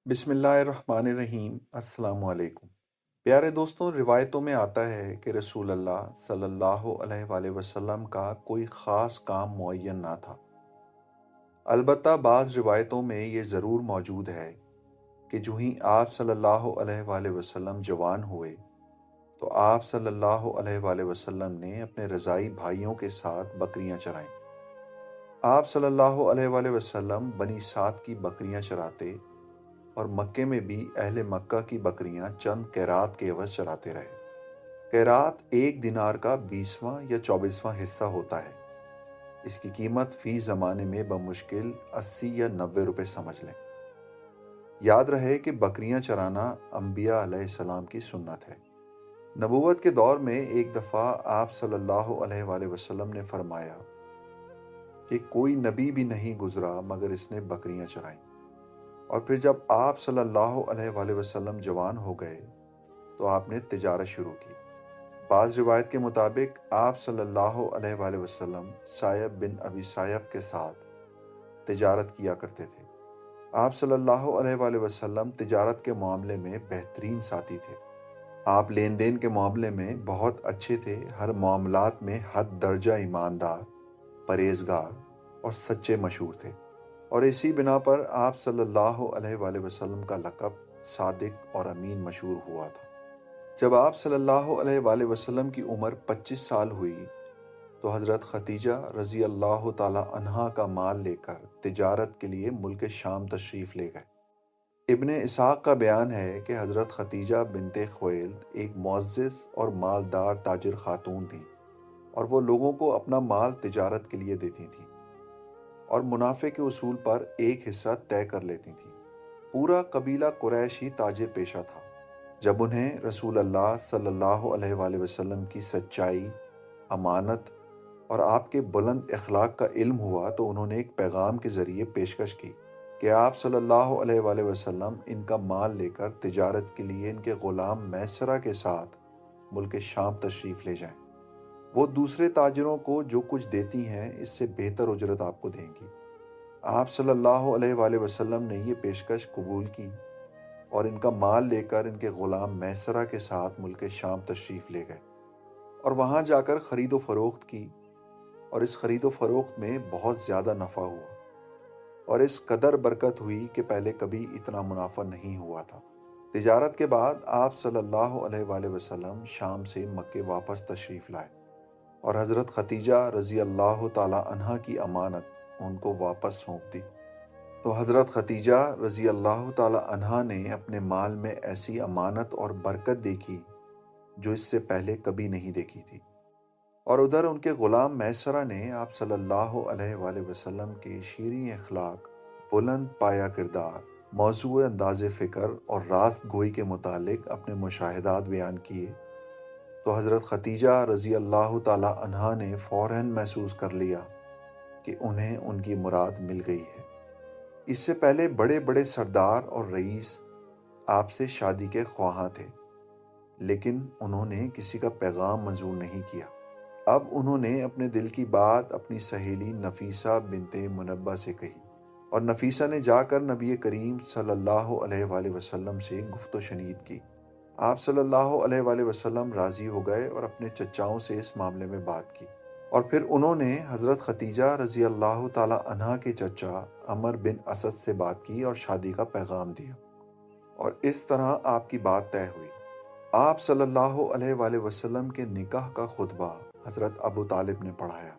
بسم اللہ الرحمن الرحیم۔ السلام علیکم پیارے دوستوں، روایتوں میں آتا ہے کہ رسول اللہ صلی اللہ علیہ وآلہ وسلم کا کوئی خاص کام معین نہ تھا۔ البتہ بعض روایتوں میں یہ ضرور موجود ہے کہ جو ہی آپ صلی اللہ علیہ وآلہ وسلم جوان ہوئے تو آپ صلی اللہ علیہ وآلہ وسلم نے اپنے رضائی بھائیوں کے ساتھ بکریاں چرائیں۔ آپ صلی اللہ علیہ وآلہ وسلم بنی سعد کی بکریاں چراتے اور مکے میں بھی اہل مکہ کی بکریاں چند قیرات کے عوض چراتے رہے۔ قیرات ایک دینار کا 20واں یا 24واں حصہ ہوتا ہے۔ اس کی قیمت فی زمانے میں بمشکل 80 یا 90 روپے سمجھ لیں۔ یاد رہے کہ بکریاں چرانا انبیاء علیہ السلام کی سنت ہے۔ نبوت کے دور میں ایک دفعہ آپ صلی اللہ علیہ وآلہ وسلم نے فرمایا کہ کوئی نبی بھی نہیں گزرا مگر اس نے بکریاں چرائیں۔ اور پھر جب آپ صلی اللہ علیہ وآلہ وسلم جوان ہو گئے تو آپ نے تجارت شروع کی۔ بعض روایت کے مطابق آپ صلی اللہ علیہ وآلہ وسلم سائب بن ابی سائب کے ساتھ تجارت کیا کرتے تھے۔ آپ صلی اللہ علیہ وآلہ وسلم تجارت کے معاملے میں بہترین ساتھی تھے۔ آپ لین دین کے معاملے میں بہت اچھے تھے، ہر معاملات میں حد درجہ ایماندار، پرہیزگار اور سچے مشہور تھے، اور اسی بنا پر آپ صلی اللہ علیہ وآلہ وسلم کا لقب صادق اور امین مشہور ہوا تھا۔ جب آپ صلی اللہ علیہ وآلہ وسلم کی عمر 25 سال ہوئی تو حضرت خدیجہ رضی اللہ تعالی عنہا کا مال لے کر تجارت کے لیے ملک شام تشریف لے گئے۔ ابن اسحاق کا بیان ہے کہ حضرت خدیجہ بنت خویلد ایک معزز اور مالدار تاجر خاتون تھیں، اور وہ لوگوں کو اپنا مال تجارت کے لیے دیتی تھیں اور منافع کے اصول پر ایک حصہ طے کر لیتی تھیں۔ پورا قبیلہ قریش ہی تاجر پیشہ تھا۔ جب انہیں رسول اللہ صلی اللہ علیہ وآلہ وسلم کی سچائی، امانت اور آپ کے بلند اخلاق کا علم ہوا تو انہوں نے ایک پیغام کے ذریعے پیشکش کی کہ آپ صلی اللہ علیہ وآلہ وسلم ان کا مال لے کر تجارت کے لیے ان کے غلام میسرہ کے ساتھ ملک شام تشریف لے جائیں۔ وہ دوسرے تاجروں کو جو کچھ دیتی ہیں اس سے بہتر اجرت آپ کو دیں گی۔ آپ صلی اللہ علیہ وآلہ وسلم نے یہ پیشکش قبول کی اور ان کا مال لے کر ان کے غلام میسرہ کے ساتھ ملک شام تشریف لے گئے اور وہاں جا کر خرید و فروخت کی، اور اس خرید و فروخت میں بہت زیادہ نفع ہوا اور اس قدر برکت ہوئی کہ پہلے کبھی اتنا منافع نہیں ہوا تھا۔ تجارت کے بعد آپ صلی اللہ علیہ وآلہ وسلم شام سے مکے واپس تشریف لائے اور حضرت خدیجہ رضی اللہ تعالی عنہا کی امانت ان کو واپس سونپ دی۔ تو حضرت خدیجہ رضی اللہ تعالی عنہا نے اپنے مال میں ایسی امانت اور برکت دیکھی جو اس سے پہلے کبھی نہیں دیکھی تھی، اور ادھر ان کے غلام میسرہ نے آپ صلی اللہ علیہ وآلہ وسلم کے شیریں اخلاق، بلند پایہ کردار، موضوع انداز فکر اور راست گوئی کے متعلق اپنے مشاہدات بیان کیے تو حضرت خدیجہ رضی اللہ تعالی عنہا نے فوراً محسوس کر لیا کہ انہیں ان کی مراد مل گئی ہے۔ اس سے پہلے بڑے بڑے سردار اور رئیس آپ سے شادی کے خواہاں تھے، لیکن انہوں نے کسی کا پیغام منظور نہیں کیا۔ اب انہوں نے اپنے دل کی بات اپنی سہیلی نفیسہ بنت منبہ سے کہی، اور نفیسہ نے جا کر نبی کریم صلی اللہ علیہ وآلہ وسلم سے گفت و شنید کی۔ آپ صلی اللہ علیہ وآلہ وسلم راضی ہو گئے اور اپنے چچاؤں سے اس معاملے میں بات کی، اور پھر انہوں نے حضرت خدیجہ رضی اللہ تعالی عنہا کے چچا عمر بن اسد سے بات کی اور شادی کا پیغام دیا، اور اس طرح آپ کی بات طے ہوئی۔ آپ صلی اللہ علیہ وآلہ وسلم کے نکاح کا خطبہ حضرت ابو طالب نے پڑھایا۔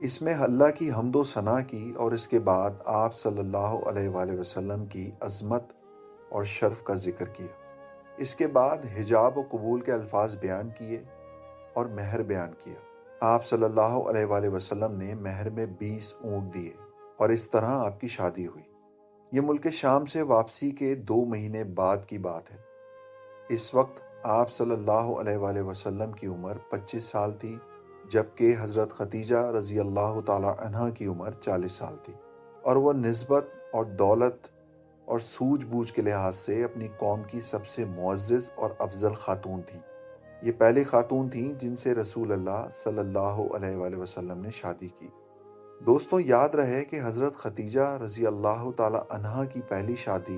اس میں اللہ کی حمد و ثنا کی اور اس کے بعد آپ صلی اللہ علیہ وآلہ وسلم کی عظمت اور شرف کا ذکر کیا۔ اس کے بعد حجاب و قبول کے الفاظ بیان کیے اور مہر بیان کیا۔ آپ صلی اللہ علیہ وآلہ وسلم نے مہر میں 20 اونٹ دیے، اور اس طرح آپ کی شادی ہوئی۔ یہ ملک شام سے واپسی کے 2 مہینے بعد کی بات ہے۔ اس وقت آپ صلی اللہ علیہ وآلہ وسلم کی عمر 25 سال تھی، جبکہ حضرت خدیجہ رضی اللہ تعالی عنہا کی عمر 40 سال تھی، اور وہ نسبت اور دولت اور سوجھ بوجھ کے لحاظ سے اپنی قوم کی سب سے معزز اور افضل خاتون تھیں۔ یہ پہلی خاتون تھیں جن سے رسول اللہ صلی اللہ علیہ وآلہ وسلم نے شادی کی۔ دوستوں، یاد رہے کہ حضرت خدیجہ رضی اللہ تعالی عنہا کی پہلی شادی